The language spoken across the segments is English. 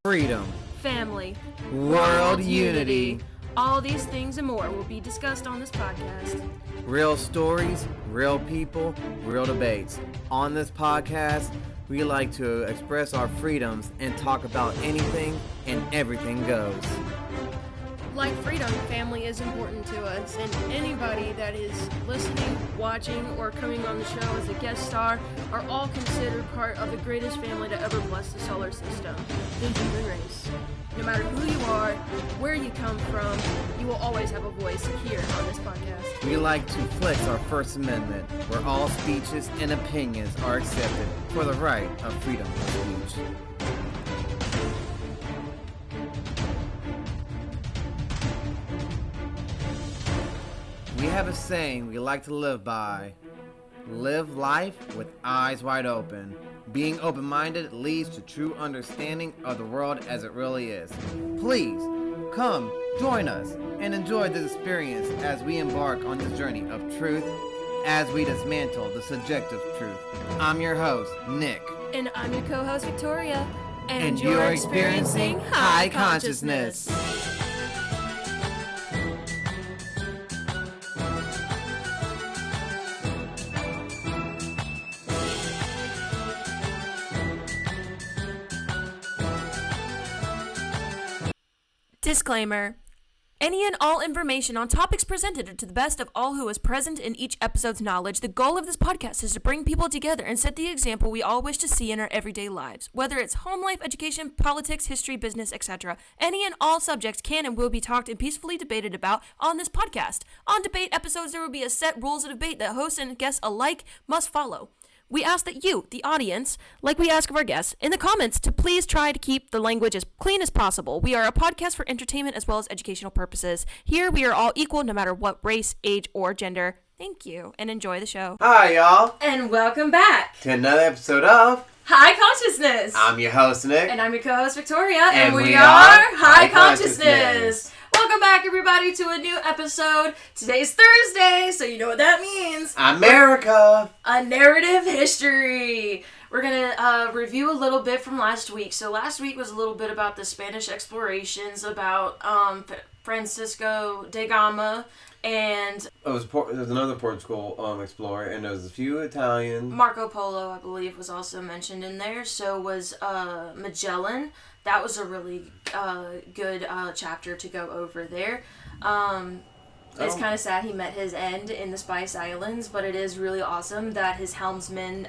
freedom, family, world unity. All these things and more will be discussed on this podcast. Real stories, real people, real debates. On this podcast, we like to express our freedoms and talk about anything and everything goes. Like freedom, family is important to us, and anybody that is listening, watching, or coming on the show as a guest star are all considered part of the greatest family to ever bless the solar system, the human race. No matter who you are, where you come from, you will always have a voice here on this podcast. We like to flex our First Amendment, where all speeches and opinions are accepted for the right of freedom of speech. We have a saying we like to live by. Live life with eyes wide open. Being open-minded leads to true understanding of the world as it really is. Please, come, join us, and enjoy this experience as we embark on this journey of truth as we dismantle the subjective truth. I'm your host, Nick. And I'm your co-host, Victoria. And you're experiencing Heye Consciousness. Disclaimer. Any and all information on topics presented are to the best of all who is present in each episode's knowledge. The goal of this podcast is to bring people together and set the example we all wish to see in our everyday lives. Whether it's home life, education, politics, history, business, etc. Any and all subjects can and will be talked and peacefully debated about on this podcast. On debate episodes, there will be a set rules of debate that hosts and guests alike must follow. We ask that you, the audience, like we ask of our guests, in the comments to please try to keep the language as clean as possible. We are a podcast for entertainment as well as educational purposes. Here, we are all equal no matter what race, age, or gender. Thank you, and enjoy the show. Hi, y'all. And welcome back To another episode of Heye Consciousness. I'm your host, Nick. And I'm your co-host, Victoria. And we we are are Heye Heye Consciousness. Consciousness. Welcome back, everybody, to a new episode. Today's Thursday, so you know what that means. America. A narrative history. We're going to review a little bit from last week. So last week was a little bit about the Spanish explorations, about Francisco de Gama, and There was another Portugal explorer, and there was a few Italian. Marco Polo, I believe, was also mentioned in there. So was Magellan. That was a really good chapter to go over there. It's kind of sad he met his end in the Spice Islands, but it is really awesome that his helmsman,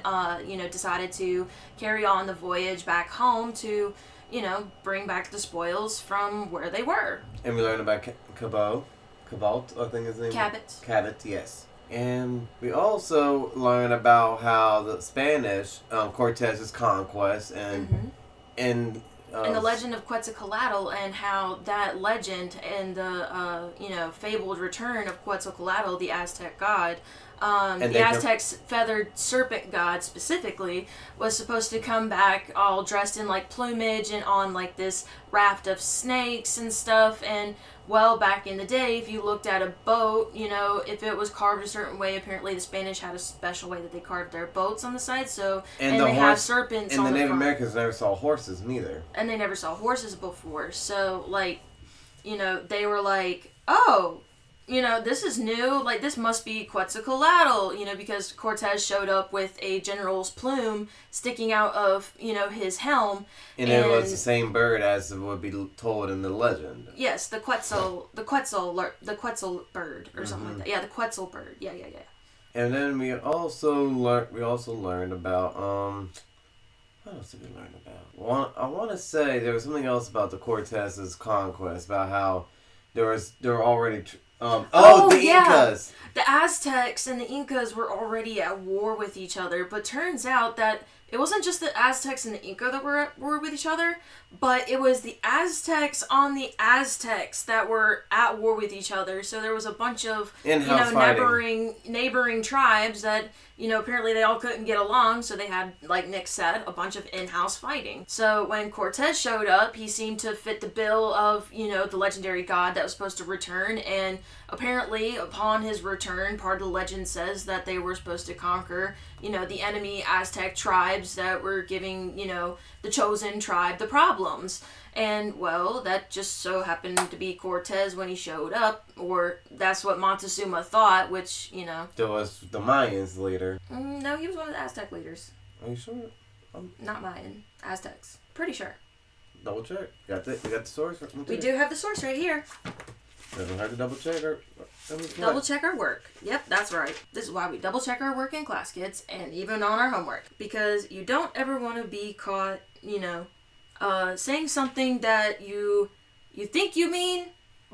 decided to carry on the voyage back home to, bring back the spoils from where they were. And we learned about Cabot, I think his name. Cabot, yes. And we also learned about how the Spanish, Cortez's conquest, and the legend of Quetzalcoatl, and how that legend and the fabled return of Quetzalcoatl, the Aztec god, the Aztec's feathered serpent god specifically, was supposed to come back all dressed in like plumage and on like this raft of snakes and stuff. And well, back in the day, if you looked at a boat, if it was carved a certain way, apparently the Spanish had a special way that they carved their boats on the side. So and they have serpents on the front. And the Native Americans never saw horses neither. And they never saw horses before. So they were like, oh, this is new. Like, this must be Quetzalcoatl, because Cortez showed up with a general's plume sticking out of, his helm. And it was the same bird as would be told in the legend. Yes, the Quetzal bird or something like that. Yeah, the Quetzal bird. Yeah. And then we also learned about, what else did we learn about? I want to say there was something else about the Cortez's conquest, about how there were already... Incas! The Aztecs and the Incas were already at war with each other, but turns out that it wasn't just the Aztecs and the Inca that were at war with each other, but it was the Aztecs on the Aztecs that were at war with each other. So there was a bunch of neighboring tribes that, apparently they all couldn't get along, so they had, like Nick said, a bunch of in-house fighting. So when Cortez showed up, he seemed to fit the bill of, the legendary god that was supposed to return, and apparently upon his return, part of the legend says that they were supposed to conquer, the enemy Aztec tribes that were giving, the chosen tribe the problems. And, well, that just so happened to be Cortez when he showed up, or that's what Montezuma thought, which, There was the Mayans later. No, he was one of the Aztec leaders. Are you sure? Not Mayan. Aztecs. Pretty sure. Double check. You got the source? We do have the source right here. Doesn't hurt to double check or... Double check our work. Yep, that's right. This is why we double check our work in class, kids, and even on our homework. Because you don't ever want to be caught, saying something that you think you mean,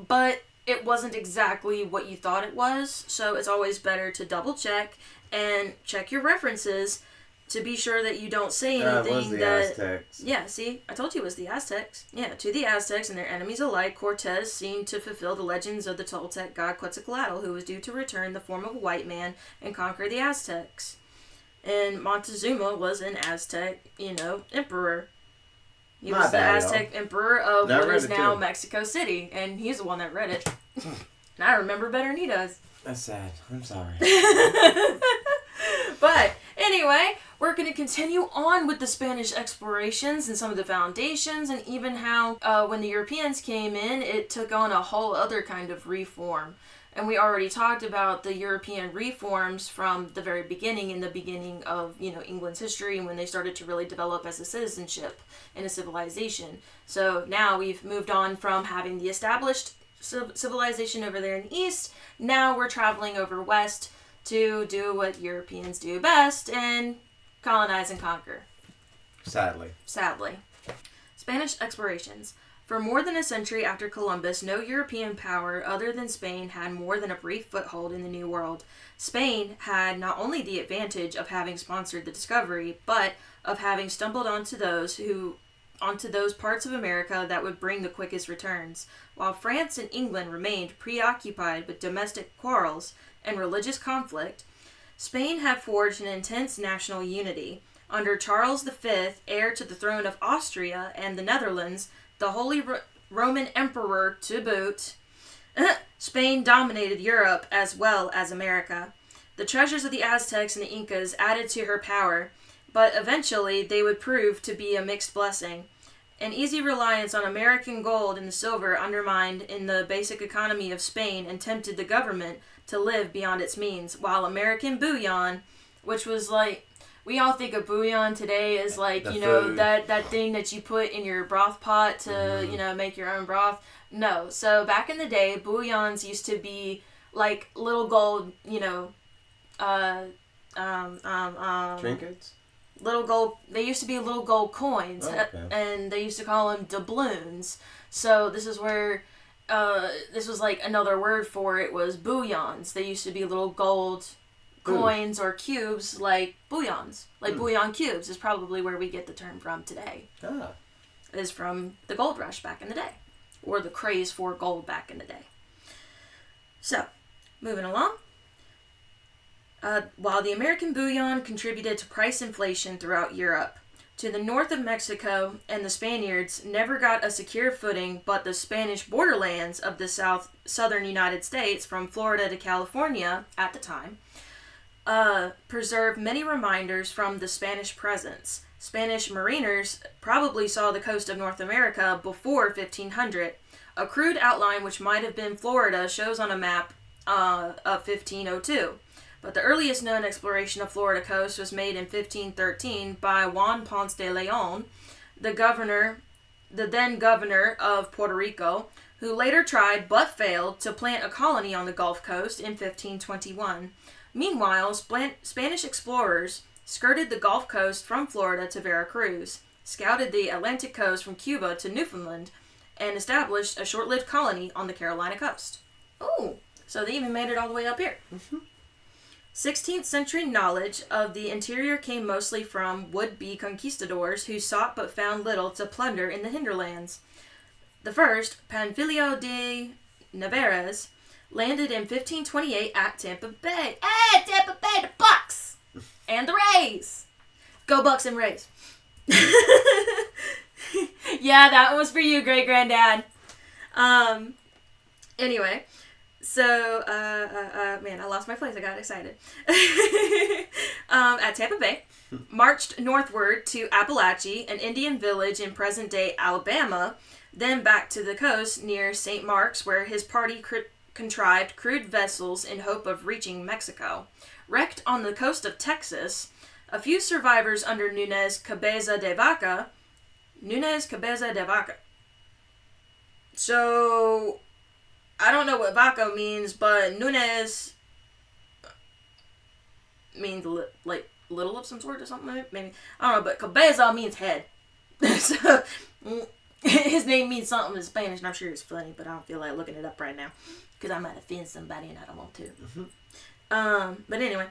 but it wasn't exactly what you thought it was. So it's always better to double check and check your references to be sure that you don't say anything was the Aztecs. Yeah, see? I told you it was the Aztecs. Yeah, to the Aztecs and their enemies alike, Cortez seemed to fulfill the legends of the Toltec god Quetzalcoatl, who was due to return the form of a white man and conquer the Aztecs. And Montezuma was an Aztec, emperor. He was the Aztec emperor of what is now Mexico City, and he's the one that read it. And I remember better than he does. That's sad. I'm sorry. But anyway, we're going to continue on with the Spanish explorations and some of the foundations, and even how when the Europeans came in, it took on a whole other kind of reform. And we already talked about the European reforms from the very beginning, in the beginning of, England's history, and when they started to really develop as a citizenship and a civilization. So now we've moved on from having the established civilization over there in the east. Now we're traveling over west to do what Europeans do best and colonize and conquer. Sadly. Spanish explorations. For more than a century after Columbus, no European power other than Spain had more than a brief foothold in the New World. Spain had not only the advantage of having sponsored the discovery, but of having stumbled onto those parts of America that would bring the quickest returns. While France and England remained preoccupied with domestic quarrels and religious conflict, Spain had forged an intense national unity. Under Charles V, heir to the throne of Austria and the Netherlands, the Holy Roman Emperor to boot, Spain dominated Europe as well as America. The treasures of the Aztecs and the Incas added to her power, but eventually they would prove to be a mixed blessing. An easy reliance on American gold and the silver undermined in the basic economy of Spain and tempted the government to live beyond its means, while American bullion, which was like, we all think of bouillon today as like, that thing that you put in your broth pot to, make your own broth. No. So back in the day, bouillons used to be like little gold, trinkets? Little gold, they used to be little gold coins, okay. And they used to call them doubloons. So this is where, this was like another word for it was bouillons. They used to be little gold coins or cubes like bouillons. Like bouillon cubes is probably where we get the term from today. Ah. Is from the gold rush back in the day. Or the craze for gold back in the day. So, moving along. While the American bullion contributed to price inflation throughout Europe, to the north of Mexico and the Spaniards never got a secure footing, but the Spanish borderlands of the southern United States, from Florida to California at the time, preserved many reminders from the Spanish presence. Spanish mariners probably saw the coast of North America before 1500. A crude outline which might have been Florida shows on a map of 1502. But the earliest known exploration of Florida coast was made in 1513 by Juan Ponce de Leon, the then governor of Puerto Rico, who later tried but failed to plant a colony on the Gulf Coast in 1521. Meanwhile, Spanish explorers skirted the Gulf Coast from Florida to Veracruz, scouted the Atlantic coast from Cuba to Newfoundland, and established a short-lived colony on the Carolina coast. Oh, so they even made it all the way up here. 16th century knowledge of the interior came mostly from would-be conquistadors who sought but found little to plunder in the hinterlands. The first, Panfilio de Narvaez, landed in 1528 at Tampa Bay. Hey, Tampa Bay, the Bucks! And the Rays! Go Bucks and Rays. Yeah, that one was for you, great-granddad. Anyway, So, man, I lost my place. I got excited. At Tampa Bay, marched northward to Appalachia, an Indian village in present-day Alabama, then back to the coast near St. Mark's, where his party contrived crude vessels in hope of reaching Mexico. Wrecked on the coast of Texas, a few survivors under Nunez Cabeza de Vaca. So, I don't know what vaca means, but Nunez means like little of some sort or something, maybe. I don't know, but cabeza means head. So, his name means something in Spanish, and I'm sure it's funny, but I don't feel like looking it up right now, because I might offend somebody and I don't want to. But anyway,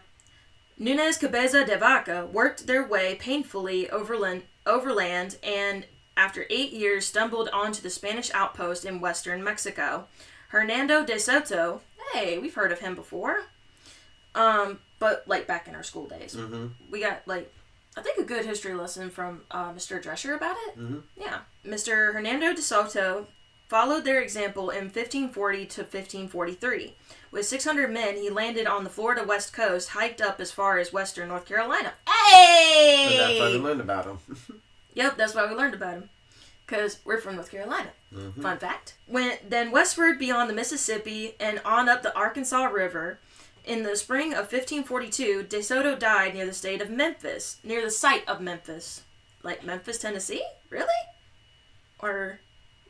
Nunez Cabeza de Vaca worked their way painfully overland, and after 8 years stumbled onto the Spanish outpost in western Mexico. Hernando de Soto, hey, we've heard of him before. But like back in our school days. Mm-hmm. We got like, I think a good history lesson from Mr. Drescher about it. Mm-hmm. Yeah. Mr. Hernando de Soto followed their example in 1540 to 1543. With 600 men, he landed on the Florida west coast, hiked up as far as western North Carolina. Hey! So that's why we learned about him. Yep, that's why we learned about him. Because we're from North Carolina. Mm-hmm. Fun fact. Went then westward beyond the Mississippi and on up the Arkansas River. In the spring of 1542, De Soto died near the site of Memphis. Like Memphis, Tennessee? Really? Or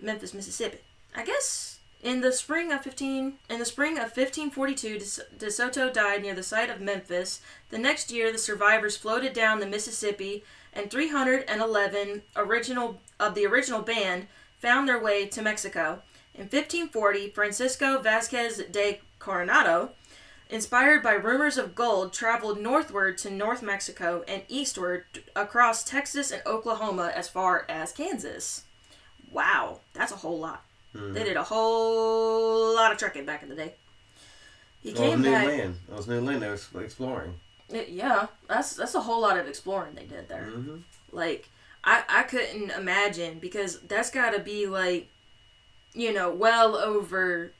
Memphis, Mississippi? I guess in the spring of 1542, De Soto died near the site of Memphis. The next year, the survivors floated down the Mississippi, and 311 of the original band found their way to Mexico. In 1540, Francisco Vasquez de Coronado, inspired by rumors of gold, traveled northward to North Mexico and eastward across Texas and Oklahoma as far as Kansas. Wow, that's a whole lot. Mm-hmm. They did a whole lot of trucking back in the day. He came back. That was new land they were exploring. Yeah, that's a whole lot of exploring they did there. Mm-hmm. Like, I couldn't imagine, because that's got to be like, well over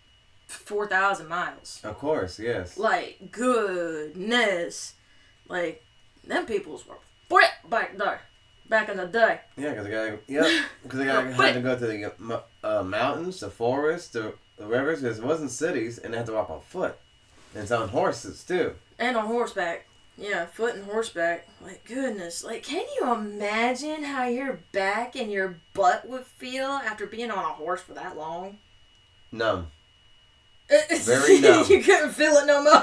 4,000 miles. Of course, yes. Like, goodness. Like, them peoples were fit back there. Back in the day. Yeah, because they had to go to the mountains, the forests, the rivers, because it wasn't cities, and they had to walk on foot. And it's on horses, too. And on horseback. Yeah, foot and horseback. Like, goodness. Like, can you imagine how your back and your butt would feel after being on a horse for that long? Numb. Very numb. You couldn't feel it no more.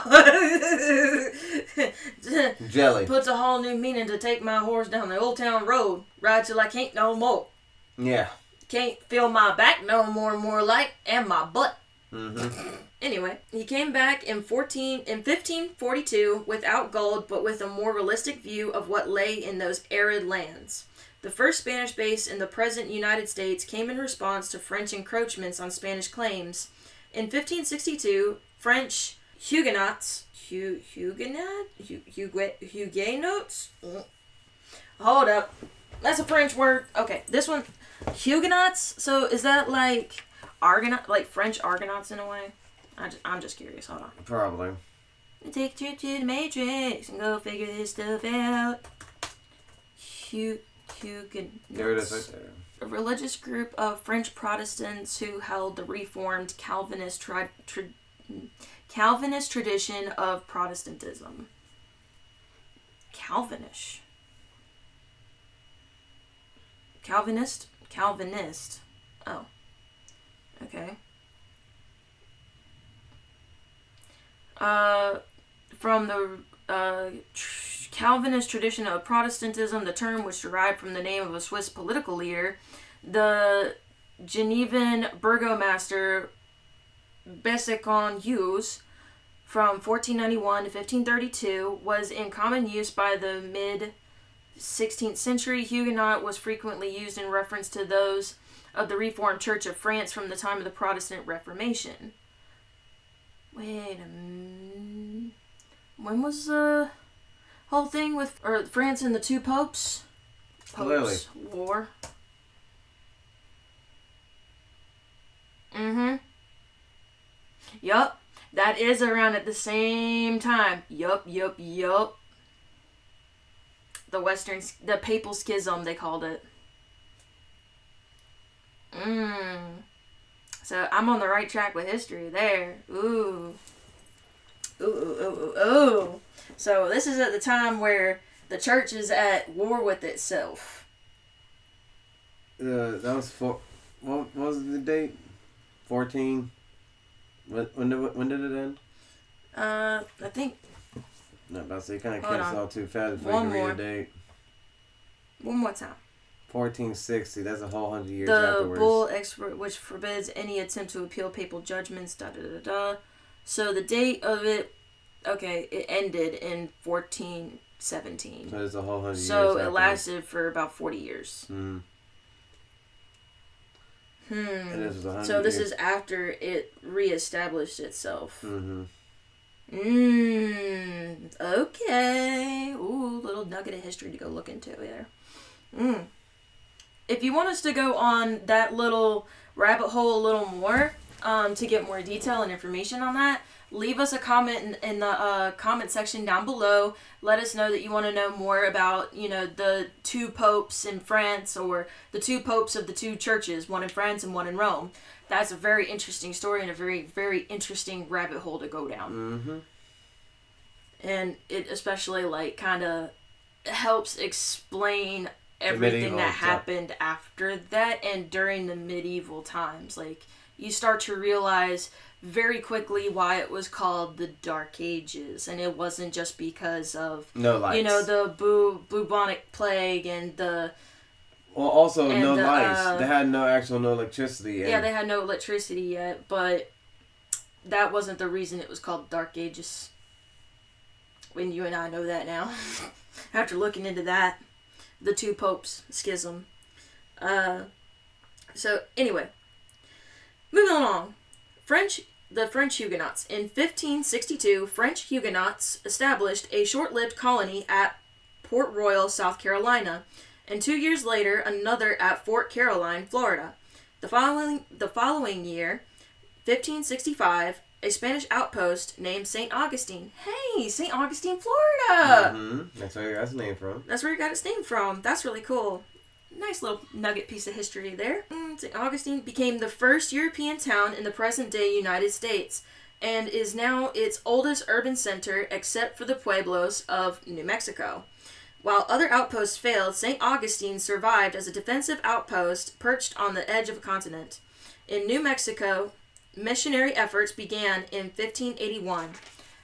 Jelly. Puts a whole new meaning to take my horse down the old town road. Ride till I can't no more. Yeah. Can't feel my back no more like, and my butt. Mm-hmm. Anyway, he came back in 1542 without gold, but with a more realistic view of what lay in those arid lands. The first Spanish base in the present United States came in response to French encroachments on Spanish claims. In 1562, French Huguenots. Hold up. That's a French word. Okay, this one. Huguenots? So is that like Argonaut, like French Argonauts in a way? I'm just curious. Hold on. Probably. Take a trip to the Matrix and go figure this stuff out. Huguenots. There it is right there. A religious group of French Protestants who held the Reformed Calvinist tradition of Protestantism. Calvinist. Oh. Okay. From the Calvinist tradition of Protestantism, the term was derived from the name of a Swiss political leader. The Genevan burgomaster Besançon from 1491 to 1532 was in common use by the mid-16th century. Huguenot was frequently used in reference to those of the Reformed Church of France from the time of the Protestant Reformation. Wait a minute. When was the whole thing with France and the two popes? Popes War. Mm-hmm. Yup. That is around at the same time. Yup. The Papal Schism, they called it. So I'm on the right track with history there. Ooh. So this is at the time where the church is at war with itself. That was what was the date? 14. When did it end? I think. No, about to say, kind of catch us all too fast before One you can more. read the date. One more time. 1460. That's a whole 100 years The afterwards. bull which forbids any attempt to appeal papal judgments. So the date of it, okay, it ended in 1417. So it's a whole 100 years. So it lasted for about 40 years. And this was 100 So this years. is after it reestablished itself. Okay. Ooh, little nugget of history to go look into there. If you want us to go on that little rabbit hole a little more, to get more detail and information on that, leave us a comment in the comment section down below. Let us know that you want to know more about, the two popes in France, or the two popes of the two churches, one in France and one in Rome. That's a very interesting story and a very, very interesting rabbit hole to go down. And it especially, kind of helps explain everything that happened after that and during the medieval times. You start to realize very quickly why it was called the Dark Ages, and it wasn't just because of no lights. The bubonic plague and the lights. They had no electricity. Yeah, they had no electricity yet, but that wasn't the reason it was called Dark Ages. When you and I know that now, after looking into that, the two popes schism. So anyway, moving along, the French Huguenots. In 1562, French Huguenots established a short-lived colony at Port Royal, South Carolina, and 2 years later, another at Fort Caroline, Florida. The following year, 1565, a Spanish outpost named St. Augustine. Hey, St. Augustine, Florida! That's where it got its name from. That's where it got its name from. That's really cool. Nice little nugget piece of history there. St. Augustine became the first European town in the present-day United States and is now its oldest urban center except for the pueblos of New Mexico. While other outposts failed, St. Augustine survived as a defensive outpost perched on the edge of a continent. In New Mexico, missionary efforts began in 1581,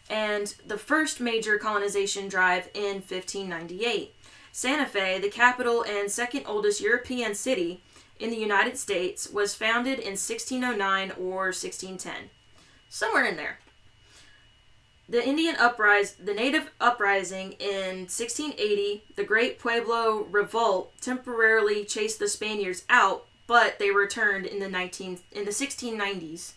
and the first major colonization drive in 1598. Santa Fe, the capital and second oldest European city in the United States, was founded in 1609 or 1610. Somewhere in there. The native uprising in 1680, the Great Pueblo Revolt, temporarily chased the Spaniards out, but they returned in the 1690s.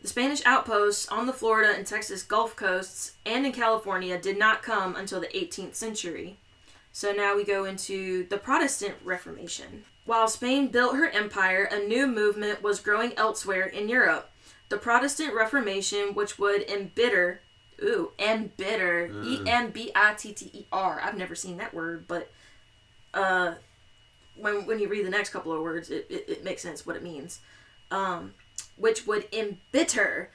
The Spanish outposts on the Florida and Texas Gulf coasts and in California did not come until the 18th century. So now we go into the Protestant Reformation. While Spain built her empire, a new movement was growing elsewhere in Europe. The Protestant Reformation, which would embitter, embitter, E-M-B-I-T-T-E-R. I've never seen that word, but when you read the next couple of words, it makes sense what it means. Which would embitter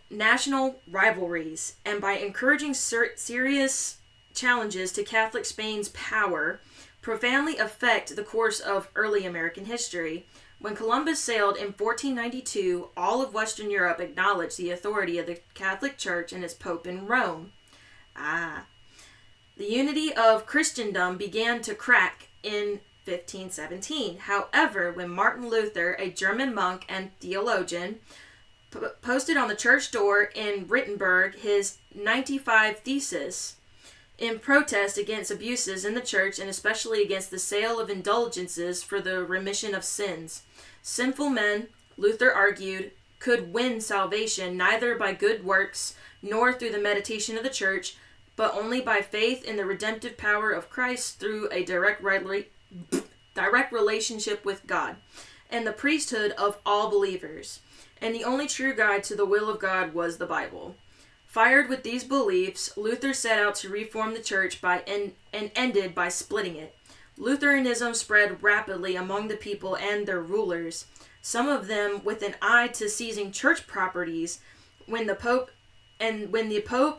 national rivalries, and by encouraging serious challenges to Catholic Spain's power, profoundly affect the course of early American history. When Columbus sailed in 1492, all of Western Europe acknowledged the authority of the Catholic Church and its Pope in Rome. The unity of Christendom began to crack in 1517. However, when Martin Luther, a German monk and theologian, posted on the church door in Wittenberg his 95 Theses, in protest against abuses in the church and especially against the sale of indulgences for the remission of sins. Sinful men, Luther argued, could win salvation neither by good works nor through the meditation of the church, but only by faith in the redemptive power of Christ through a direct relationship with God. and the priesthood of all believers, and the only true guide to the will of God was the Bible. Fired with these beliefs, Luther set out to reform the church and ended by splitting it. Lutheranism spread rapidly among the people and their rulers, some of them with an eye to seizing church properties. When the Pope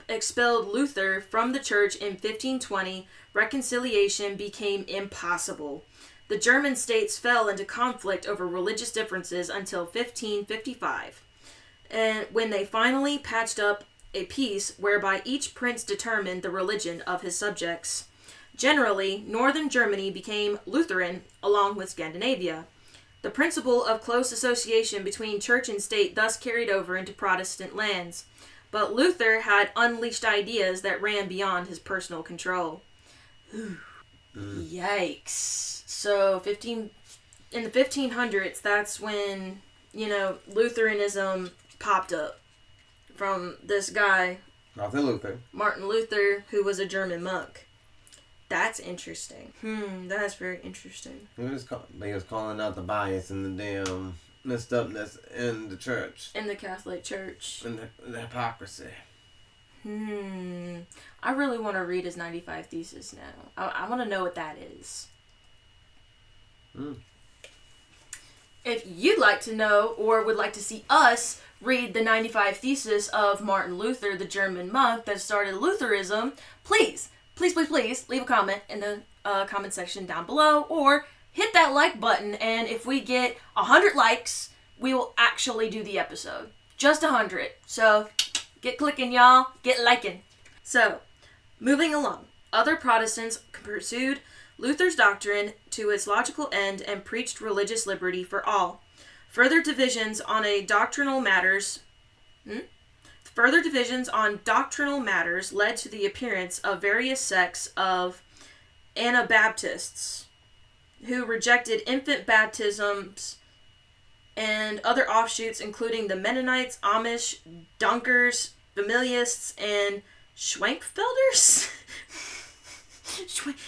expelled Luther from the church in 1520, reconciliation became impossible. The German states fell into conflict over religious differences until 1555, and when they finally patched up a peace whereby each prince determined the religion of his subjects. Generally, northern Germany became Lutheran along with Scandinavia. The principle of close association between church and state thus carried over into Protestant lands, but Luther had unleashed ideas that ran beyond his personal control. Yikes. So in the 1500s, that's when, Lutheranism popped up from this guy, Martin Luther, who was a German monk. That's interesting. That's very interesting. He was calling out the bias and the damn messed upness in the church. In the Catholic Church. And the hypocrisy. I really want to read his 95 Thesis now. I want to know what that is. If you'd like to know or would like to see us read the 95 Thesis of Martin Luther, the German monk that started Lutheranism, please leave a comment in the comment section down below, or hit that like button, and if we get 100 likes, we will actually do the episode. Just 100. So, get clicking, y'all. Get liking. So, moving along. Other Protestants pursued Luther's doctrine to its logical end and preached religious liberty for all. Further divisions on doctrinal matters led to the appearance of various sects of Anabaptists who rejected infant baptisms and other offshoots, including the Mennonites, Amish, Dunkers, Familiists, and Schwenkfelders?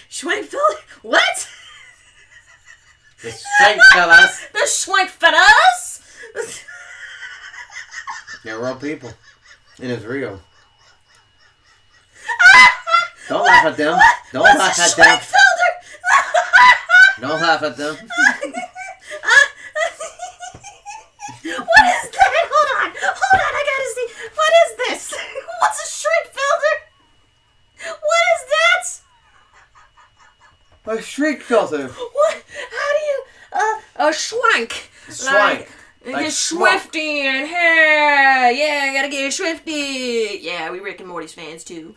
Schwenkfelder? What? The Schwenkfellas. The Schwenkfellas? They're real people. And it's real. Don't laugh at them. Don't laugh at them. Don't laugh at them. What is that? Hold on, I gotta see. What is this? What's a Schwenkfelder? What is that? A Schwenkfelder. What? How do you... a schwank. Schwank. Get swifty and hey, yeah, gotta get swifty. Yeah, we Rick and Morty's fans too.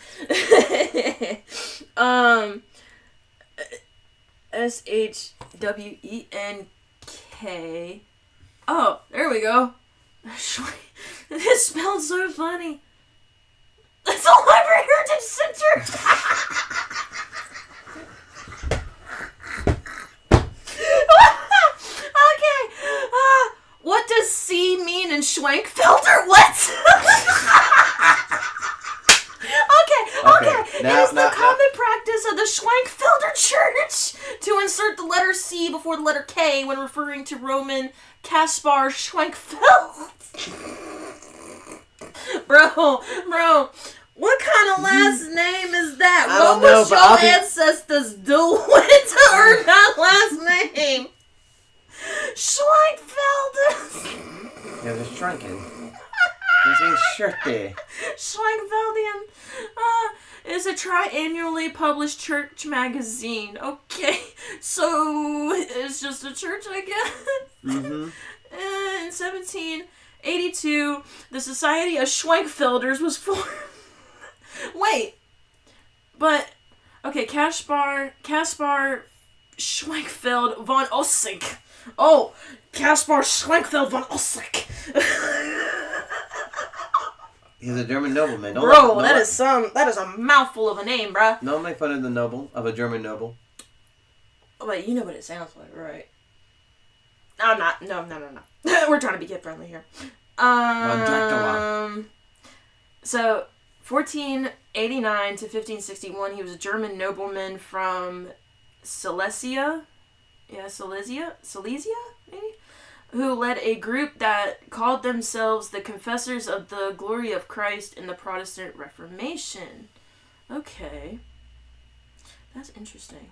SHWENK. Oh, there we go. This spelled so funny. It's a library heritage center. Okay. What does C mean in Schwenkfelder? What? Okay. It is the common practice of the Schwenkfelder Church to insert the letter C before the letter K when referring to Roman Kaspar Schwenkfeld. Bro, what kind of last name is that? What was your ancestors doing to earn that last name? Schwenkfelder. Yeah, they're shrunken. This ain't shirty. Schwenkfeldian is a triannually published church magazine. Okay, so it's just a church, I guess. In 1782, the Society of Schwenkfelders was formed. Wait, but okay, Kaspar Schwenkfeld von Ossig. Oh, Kaspar Schwenkfeld von Ossig. He's a German nobleman. That is a mouthful of a name, bruh. Don't make fun of a German noble. Oh, wait, you know what it sounds like, right? I'm not. No. We're trying to be kid friendly here. So, 1489 to 1561, he was a German nobleman from Silesia. Yeah, Silesia, maybe? who led a group that called themselves the Confessors of the Glory of Christ in the Protestant Reformation. Okay. That's interesting.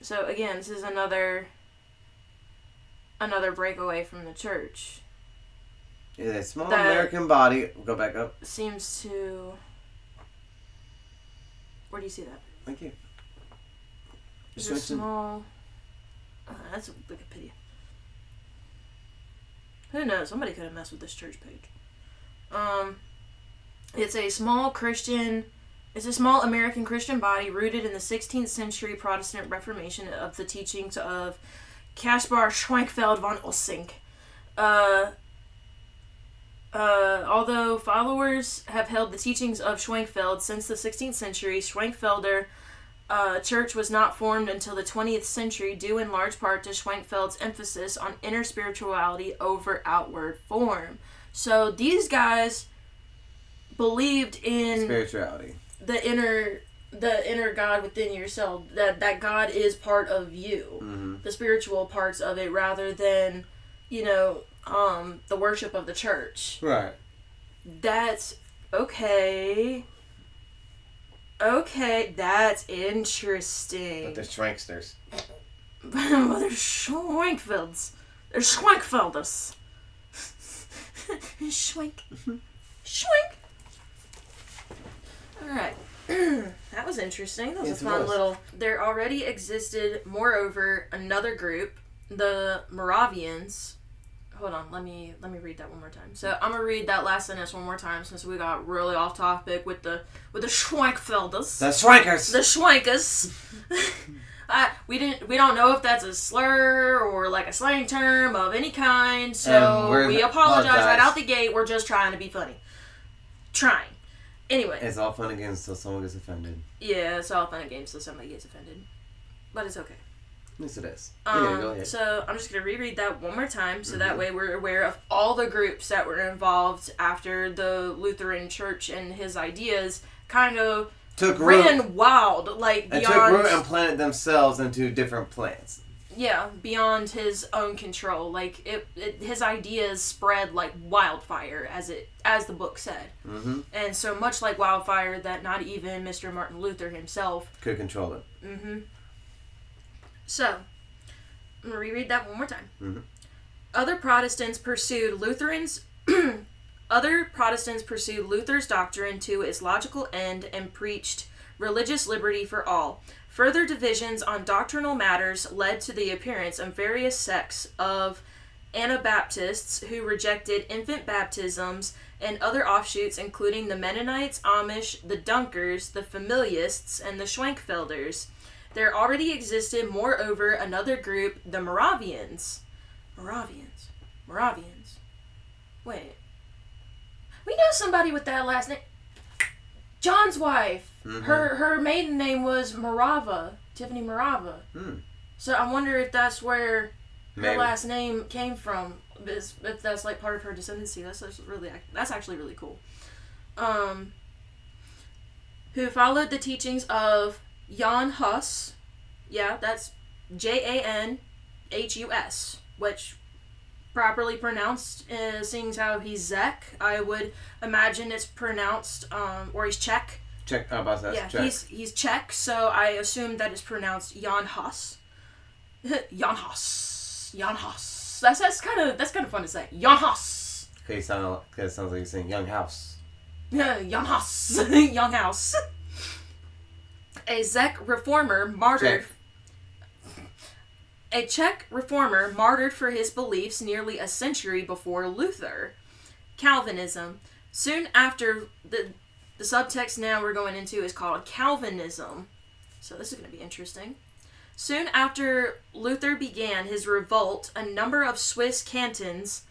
So again, this is another breakaway from the church. Yeah, a small American body. Go back up. Seems to... Where do you see that? Thank you. It's a small... that's Wikipedia. Who knows? Somebody could have messed with this church page. It's a small American Christian body rooted in the 16th century Protestant Reformation of the teachings of Caspar Schwenkfeld von Ussing. Although followers have held the teachings of Schwenkfeld since the 16th century, Schwenkfelder church was not formed until the 20th century, due in large part to Schwenkfeld's emphasis on inner spirituality over outward form. So these guys believed in spirituality, the inner God within yourself, that God is part of you, the spiritual parts of it, rather than, the worship of the church. Right. That's okay. Okay, that's interesting. But they're Schwenksters. Well, they're Schwenkfelds. They're Schwenkfelders. Schwenk. Schwenk. Alright. That was interesting. That was a fun little... There already existed, moreover, another group, the Moravians. Hold on, let me read that one more time. So I'm gonna read that last sentence one more time since we got really off topic with the Schwenkfelders. The Schwenkers. The Schwenkers. We don't know if that's a slur or like a slang term of any kind. So we apologize right out the gate. We're just trying to be funny. Trying. Anyway. It's all fun and games until someone gets offended. Yeah, it's all fun and games until somebody gets offended. But it's okay. Yes, it is. Go ahead. So I'm just going to reread that one more time so that way we're aware of all the groups that were involved after the Lutheran Church and his ideas kind of ran wild. Beyond, took root and planted themselves into different plants. Yeah, beyond his own control. His ideas spread like wildfire, as the book said. Mm-hmm. And so much like wildfire that not even Mr. Martin Luther himself could control it. Mm-hmm. So, I'm going to reread that one more time. Mm-hmm. Other Protestants pursued Luther's doctrine to its logical end and preached religious liberty for all. Further divisions on doctrinal matters led to the appearance of various sects of Anabaptists who rejected infant baptisms and other offshoots, including the Mennonites, Amish, the Dunkers, the Familiists, and the Schwenkfelders. There already existed, moreover, another group, the Moravians. Moravians. Wait. We know somebody with that last name. John's wife. Mm-hmm. Her maiden name was Morava. Tiffany Morava. Mm. So I wonder if that's where her last name came from. If that's like part of her descendancy. That's actually really cool. Who followed the teachings of Jan Hus, yeah, that's Janhus, which properly pronounced, seeing how he's Czech, I would imagine it's pronounced, or he's Czech. Czech, about that. Yeah, Czech. He's Czech, so I assume that it's pronounced Jan Hus. Jan Hus. That's kind of fun to say. Jan Hus. Okay, it sounds like you're saying young house. Yeah, Jan Hus. Young house. A Czech reformer martyred. A Czech reformer martyred for his beliefs nearly a century before Luther. Calvinism. Soon after, the subtext now we're going into is called Calvinism. So this is going to be interesting. Soon after Luther began his revolt, a number of Swiss cantons,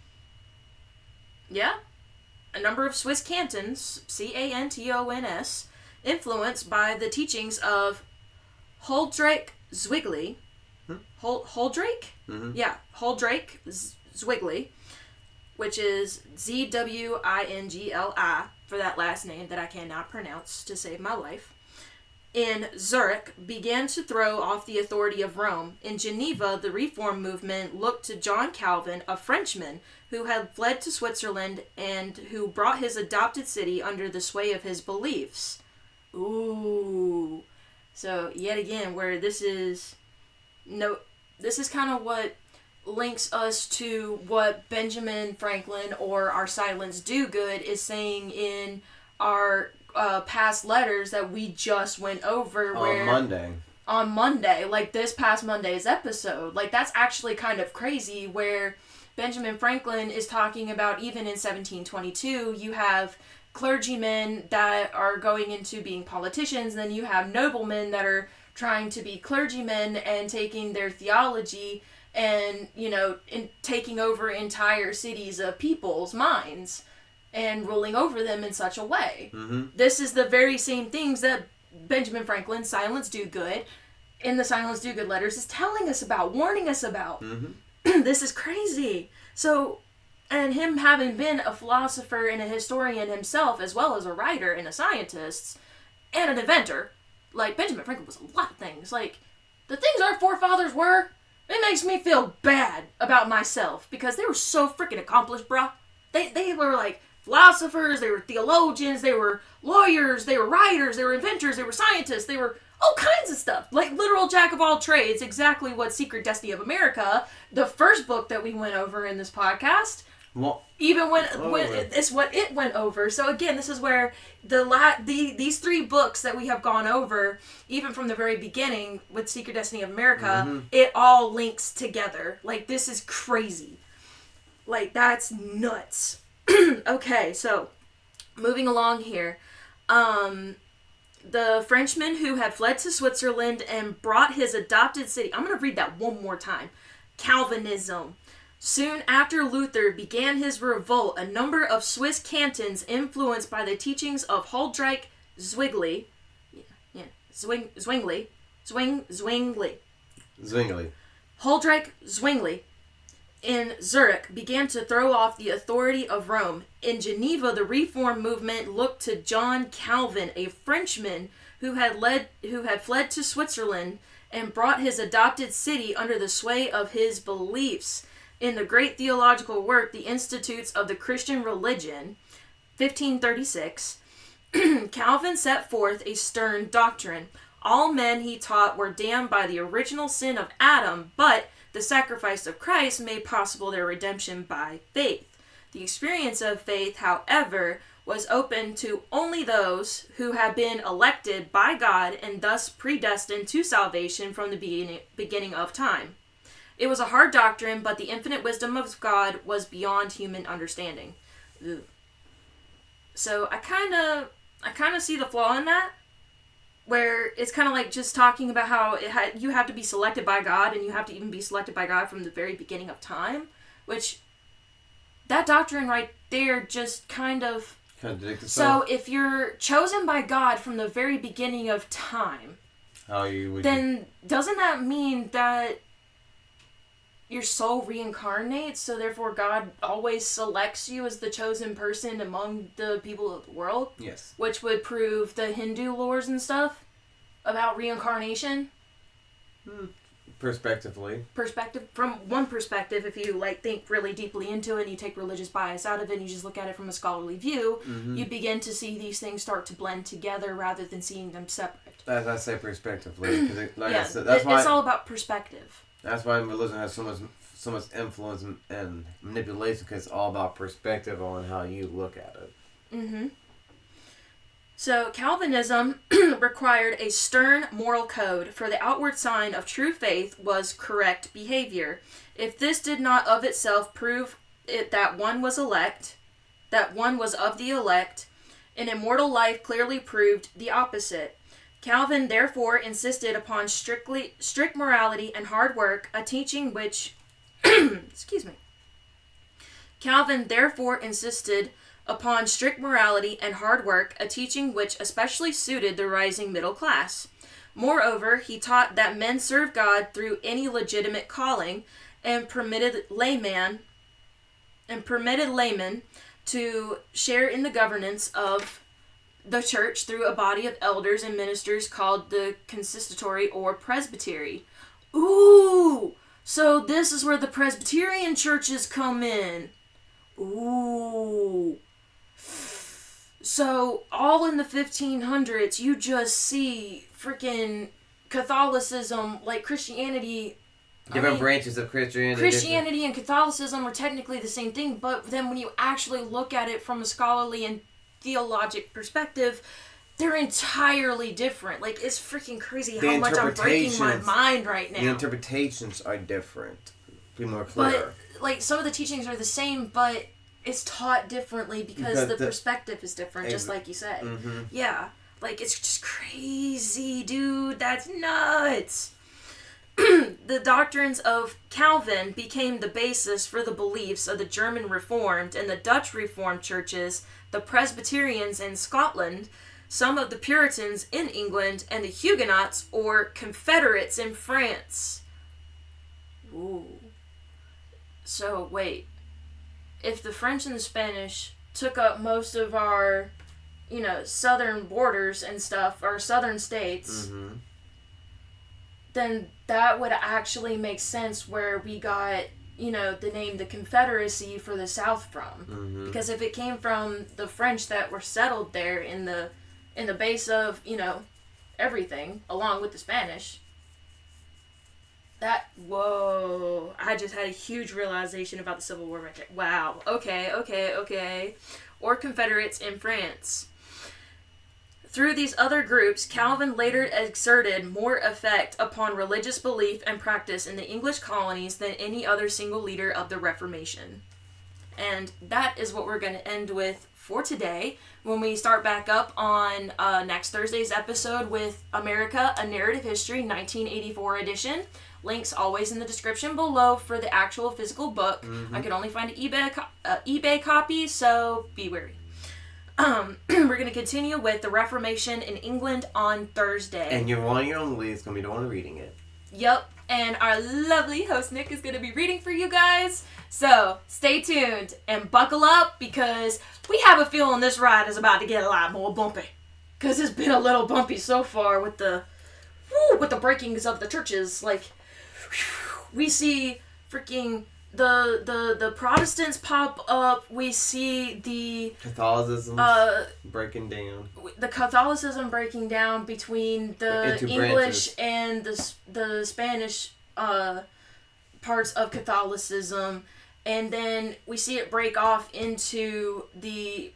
Cantons, influenced by the teachings of Huldrych Zwingli. Huldrych? Mm-hmm. Yeah, Huldrych Zwingli, which is Zwingli for that last name that I cannot pronounce to save my life. in Zurich began to throw off the authority of Rome. In Geneva, the Reform movement looked to John Calvin, a Frenchman who had fled to Switzerland and who brought his adopted city under the sway of his beliefs. Ooh. So, yet again, where this is kind of what links us to what Benjamin Franklin or our Silence Do-Good is saying in our past letters that we just went over on Monday, like this past Monday's episode. Like, that's actually kind of crazy, where Benjamin Franklin is talking about, even in 1722, you have clergymen that are going into being politicians, then you have noblemen that are trying to be clergymen and taking their theology and, taking over entire cities of people's minds and ruling over them in such a way. Mm-hmm. This is the very same things that Benjamin Franklin, Silence Do-Good, in the Silence Do-Good letters is telling us about, warning us about. Mm-hmm. This is crazy. So, and him having been a philosopher and a historian himself, as well as a writer and a scientist, and an inventor, like, Benjamin Franklin was a lot of things. Like, the things our forefathers were, it makes me feel bad about myself, because they were so freaking accomplished, bruh. They were, like, philosophers, they were theologians, they were lawyers, they were writers, they were inventors, they were scientists, they were all kinds of stuff. Like, literal jack of all trades, exactly what Secret Destiny of America, the first book that we went over in this podcast, it's what it went over. So again, this is where these three books that we have gone over, even from the very beginning with Secret Destiny of America, it all links together. Like, this is crazy. Like, that's nuts. Okay, so moving along here. The Frenchman who had fled to Switzerland and brought his adopted city. I'm going to read that one more time. Calvinism. Soon after Luther began his revolt, a number of Swiss cantons influenced by the teachings of Huldrych Zwingli. Zwingli. Huldrych Zwingli in Zurich began to throw off the authority of Rome. In Geneva, the Reform movement looked to John Calvin, a Frenchman who had fled to Switzerland and brought his adopted city under the sway of his beliefs. In the great theological work, The Institutes of the Christian Religion, 1536, Calvin set forth a stern doctrine. All men, he taught, were damned by the original sin of Adam, but the sacrifice of Christ made possible their redemption by faith. The experience of faith, however, was open to only those who had been elected by God and thus predestined to salvation from the beginning of time. It was a hard doctrine, but the infinite wisdom of God was beyond human understanding. Ugh. So I kind of see the flaw in that, where it's kind of like just talking about how you have to be selected by God, and you have to even be selected by God from the very beginning of time, which that doctrine right there just kind of contradicts So itself. if you're chosen by God from the very beginning of time, then doesn't that mean that your soul reincarnates, so therefore God always selects you as the chosen person among the people of the world? Yes. Which would prove the Hindu lores and stuff about reincarnation? From one perspective, if you think really deeply into it and you take religious bias out of it and you just look at it from a scholarly view, you begin to see these things start to blend together rather than seeing them separate. As I say, prospectively, because I said, it's all about perspective. That's why religion has so much influence and manipulation, because it's all about perspective on how you look at it. Mm-hmm. So Calvinism required a stern moral code, for the outward sign of true faith was correct behavior. If this did not of itself prove that one was of the elect, an immortal life clearly proved the opposite. Calvin therefore insisted upon strict morality and hard work, a teaching which Calvin therefore insisted upon strict morality and hard work, a teaching which especially suited the rising middle class. Moreover, he taught that men serve God through any legitimate calling, and permitted laymen to share in the governance of the church through a body of elders and ministers called the consistory or presbytery. Ooh! So this is where the Presbyterian churches come in. Ooh. So all in the 1500s, you just see freaking Catholicism, like Christianity. Different branches of Christianity. Christianity and Catholicism are technically the same thing, but then when you actually look at it from a scholarly and theologic perspective, they're entirely different. Like, it's freaking crazy how much I'm breaking my mind right now. The interpretations are different. Be more clear. But, like, some of the teachings are the same, but it's taught differently because the perspective is different, just like you said. Mm-hmm. Yeah. Like, it's just crazy, dude. That's nuts. The doctrines of Calvin became the basis for the beliefs of the German Reformed and the Dutch Reformed churches, the Presbyterians in Scotland, some of the Puritans in England, and the Huguenots or Confederates in France. Ooh. So, wait. If the French and the Spanish took up most of our, southern borders and stuff, our southern states, mm-hmm. then that would actually make sense where we got, the name the Confederacy for the South from. Mm-hmm. Because if it came from the French that were settled there in the base of, everything, along with the Spanish, whoa, I just had a huge realization about the Civil War right there. Wow, okay. Or Confederates in France. Through these other groups, Calvin later exerted more effect upon religious belief and practice in the English colonies than any other single leader of the Reformation. And that is what we're going to end with for today, when we start back up on next Thursday's episode with America, A Narrative History, 1984 edition. Links always in the description below for the actual physical book. Mm-hmm. I could only find an eBay copy, so be wary. We're going to continue with the Reformation in England on Thursday. And you're one of your own leads, going to be the one reading it. Yep, and our lovely host Nick is going to be reading for you guys. So, stay tuned and buckle up, because we have a feeling this ride is about to get a lot more bumpy. Because it's been a little bumpy so far with the breakings of the churches. Like, we see freaking the Protestants pop up. We see the Catholicism breaking down. The Catholicism breaking down between the English and the Spanish parts of Catholicism, and then we see it break off into the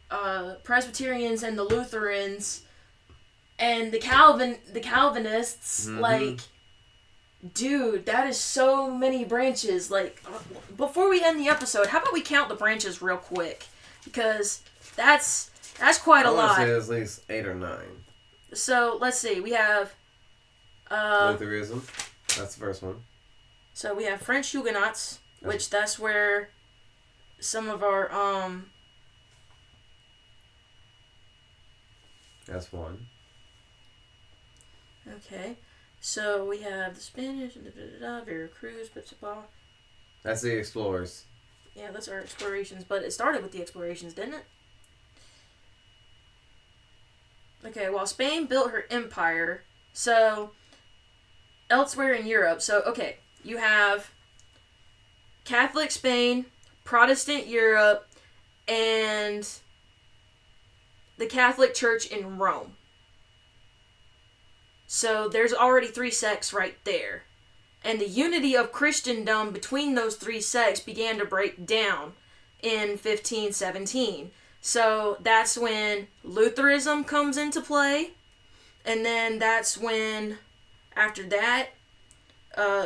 Presbyterians and the Lutherans and the Calvinists. Mm-hmm. Like, dude, that is so many branches. Like, before we end the episode, how about we count the branches real quick? Because that's quite a lot. I want to say at least 8 or 9. So, let's see. We have... Lutheranism. That's the first one. So, we have French Huguenots, which that's where some of our... That's one. Okay. So we have the Spanish, Veracruz, blah, blah, blah. That's the explorers. Yeah, that's our explorations, but it started with the explorations, didn't it? Okay, while Spain built her empire, so elsewhere in Europe, so okay, you have Catholic Spain, Protestant Europe, and the Catholic Church in Rome. So there's already 3 sects right there. And the unity of Christendom between those 3 sects began to break down in 1517. So that's when Lutheranism comes into play. And then that's when, after that,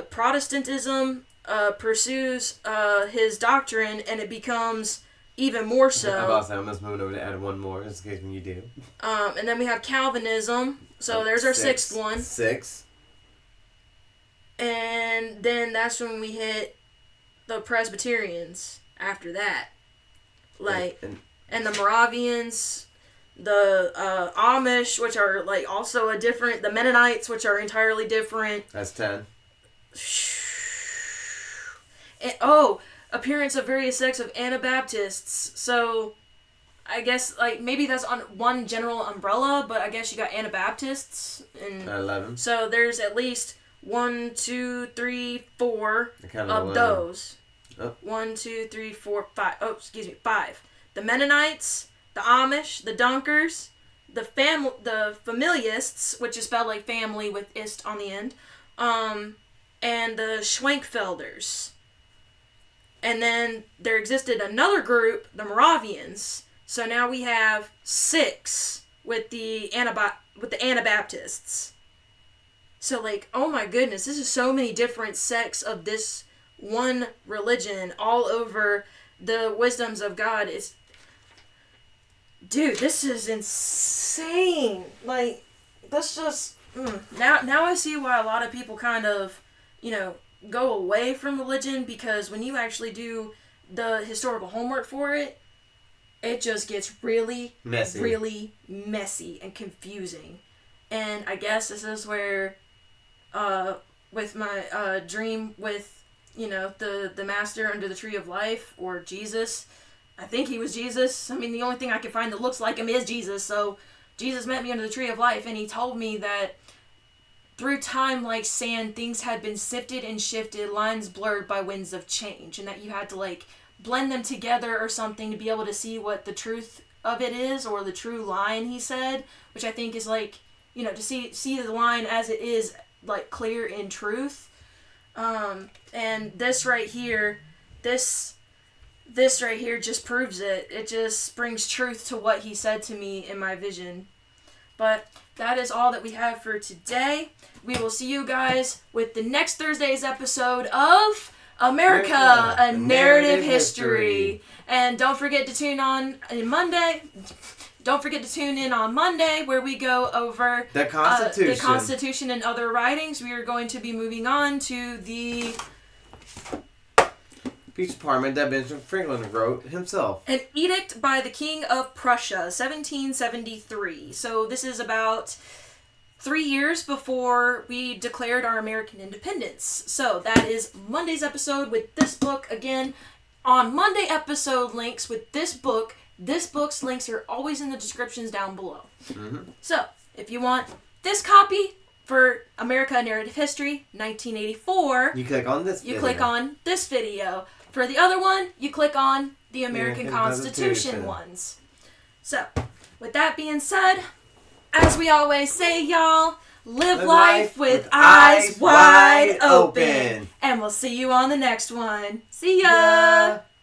Protestantism pursues his doctrine, and it becomes even more so. I'm just moving over to add one more, just in case when you do. And then we have Calvinism. So there's our 6th one. 6. And then that's when we hit the Presbyterians after that. Like, and the Moravians, the Amish, which are like also the Mennonites, which are entirely different. That's 10. And, appearance of various sects of Anabaptists. So, I guess, like, maybe that's on one general umbrella, but I guess you got Anabaptists. And 11. So there's at least 1, 2, 3, 4 of those. Oh. 1, 2, 3, 4, 5. Oh, excuse me, 5. The Mennonites, the Amish, the Dunkers, the Familists, which is spelled like family with ist on the end, and the Schwenkfelders. And then there existed another group, the Moravians. So now we have 6 with the Anabaptists. So, like, oh my goodness, this is so many different sects of this one religion all over the wisdoms of God. Dude, this is insane. Like, that's just... Now I see why a lot of people kind of, go away from religion, because when you actually do the historical homework for it, it just gets really messy and confusing. And I guess this is where, with my dream with, the master under the tree of life, or Jesus, I think he was Jesus. I mean, the only thing I can find that looks like him is Jesus. So Jesus met me under the tree of life, and he told me that through time, like sand, things had been sifted and shifted, lines blurred by winds of change, and that you had to, like, blend them together or something to be able to see what the truth of it is, or the true line, he said, which I think is, like, to see the line as it is, like, clear in truth. And this right here just proves it. It just brings truth to what he said to me in my vision. But that is all that we have for today. We will see you guys with the next Thursday's episode of America, a Narrative History. And don't forget to tune in on Monday, where we go over the Constitution and other writings. We are going to be moving on to the Peace Department that Benjamin Franklin wrote himself. An Edict by the King of Prussia, 1773. So this is about 3 years before we declared our American independence. So that is Monday's episode with this book. Again, on Monday episode links with this book's links are always in the descriptions down below. Mm-hmm. So if you want this copy for America, a Narrative History, 1984, you click on this video. For the other one, you click on the American Constitution ones. So, with that being said, as we always say, y'all, live life with eyes wide open. And we'll see you on the next one. See ya!